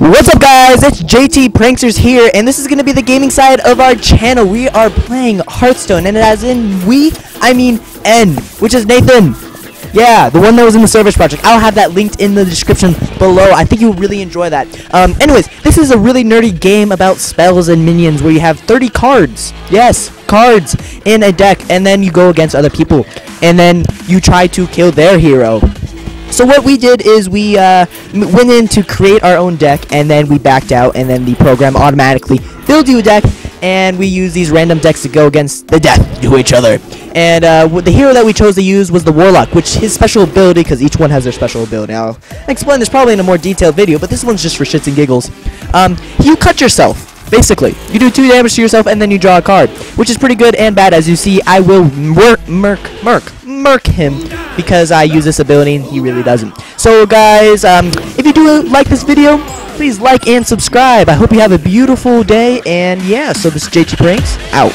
What's up, guys? It's JT Pranksters here, and this is going to be the gaming side of our channel. We are playing Hearthstone, and as in we, I mean N, which is Nathan. Yeah, the one that was in the Service Project. I'll have that linked in the description below. I think you'll really enjoy that. Anyways, this is a really nerdy game about spells and minions where you have 30 cards. Yes, cards in a deck, and then you go against other people, and then you try to kill their hero. So what we did is we went in to create our own deck, and then we backed out, and then the program automatically builds you a deck, and we use these random decks to go against the death to each other. And the hero that we chose to use was the Warlock, which his special ability, because each one has their special ability. I'll explain this probably in a more detailed video, but this one's just for shits and giggles. You cut yourself. Basically, you do 2 damage to yourself, and then you draw a card, which is pretty good and bad. As you see, I will murk him because I use this ability and he really doesn't. So guys, if you do like this video, please like and subscribe. I hope you have a beautiful day, and yeah, so this is JT Pranks out.